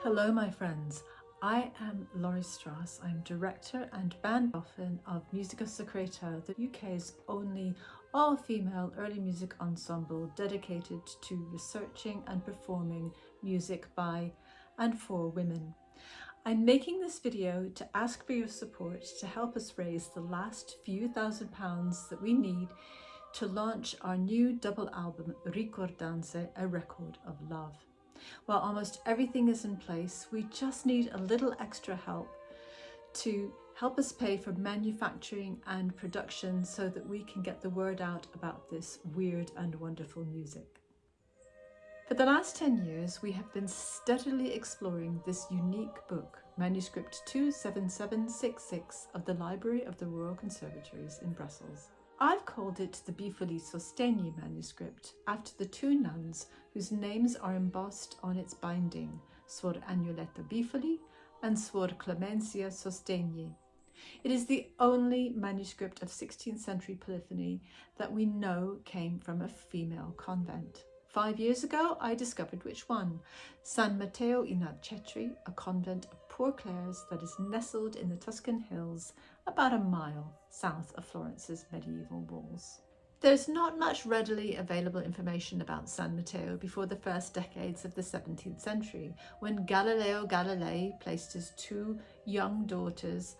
Hello my friends, I am Laurie Strauss. I'm director and bandboffin of Musica Secreta, the UK's only all-female early music ensemble dedicated to researching and performing music by and for women. I'm making this video to ask for your support to help us raise the last few £1,000s that we need to launch our new double album Ricordanze, a record of love. While almost everything is in place, we just need a little extra help to help us pay for manufacturing and production so that we can get the word out about this weird and wonderful music. For the last 10 years, we have been steadily exploring this unique book, manuscript 27766 of the Library of the Royal Conservatories in Brussels. I've called it the Bifoli Sostegni manuscript after the two nuns whose names are embossed on its binding, Suor Agnoletta Bifoli and Suor Clemencia Sostegni. It is the only manuscript of 16th century polyphony that we know came from a female convent. 5 years ago, I discovered which one, San Matteo in Arcetri, a convent of Poor Clares that is nestled in the Tuscan hills about a mile south of Florence's medieval walls. There's not much readily available information about San Matteo before the first decades of the 17th century, when Galileo Galilei placed his two young daughters,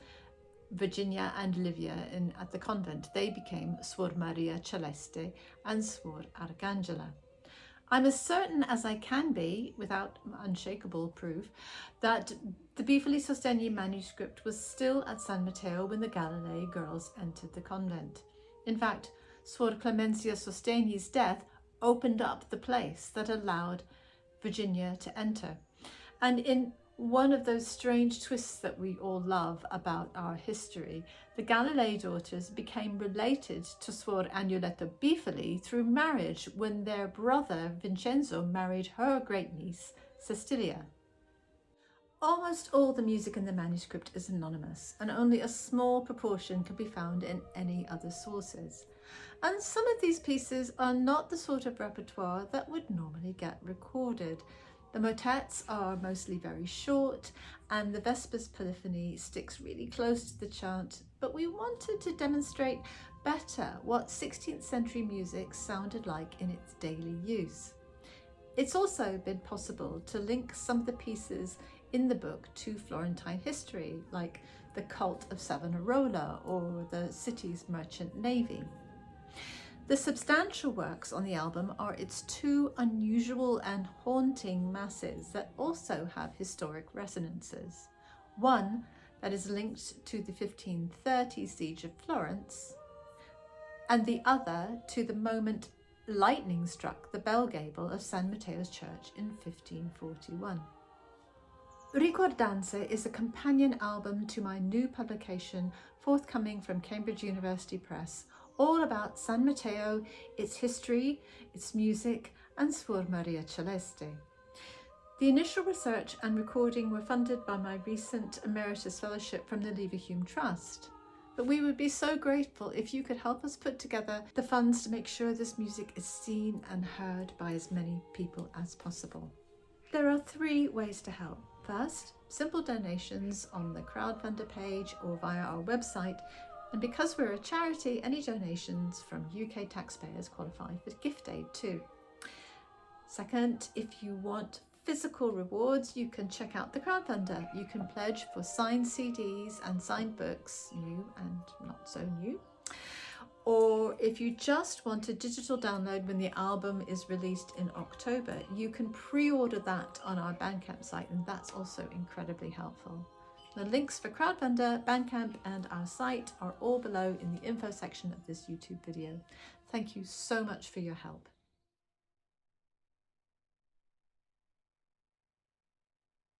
Virginia and Livia, at the convent. They became Suor Maria Celeste and Suor Arcangela. I'm as certain as I can be, without unshakable proof, that the Bifoli Sostegni manuscript was still at San Matteo when the Galilei girls entered the convent. In fact, Suor Clemencia Sostegni's death opened up the place that allowed Virginia to enter. And in one of those strange twists that we all love about our history, the Galilei daughters became related to Suor Agnoletta Bifoli through marriage when their brother Vincenzo married her great-niece Cecilia. Almost all the music in the manuscript is anonymous, and only a small proportion can be found in any other sources. And some of these pieces are not the sort of repertoire that would normally get recorded. The motets are mostly very short, and the Vespers polyphony sticks really close to the chant, but we wanted to demonstrate better what 16th century music sounded like in its daily use. It's also been possible to link some of the pieces in the book to Florentine history, like the cult of Savonarola or the city's merchant navy. The substantial works on the album are its two unusual and haunting masses that also have historic resonances. One that is linked to the 1530 siege of Florence, and the other to the moment lightning struck the bell gable of San Matteo's church in 1541. Ricordanze is a companion album to my new publication forthcoming from Cambridge University Press, all about San Matteo, its history, its music, and Suor Maria Celeste. The initial research and recording were funded by my recent Emeritus Fellowship from the Leverhulme Trust. But we would be so grateful if you could help us put together the funds to make sure this music is seen and heard by as many people as possible. There are 3 ways to help. First, simple donations on the Crowdfunder page or via our website. And because we're a charity, any donations from UK taxpayers qualify for gift aid too. Second, if you want physical rewards, you can check out the Crowdfunder. You can pledge for signed CDs and signed books, new and not so new. Or if you just want a digital download when the album is released in October, you can pre-order that on our Bandcamp site, and that's also incredibly helpful. The links for Crowdfunder, Bandcamp and our site are all below in the info section of this YouTube video. Thank you so much for your help.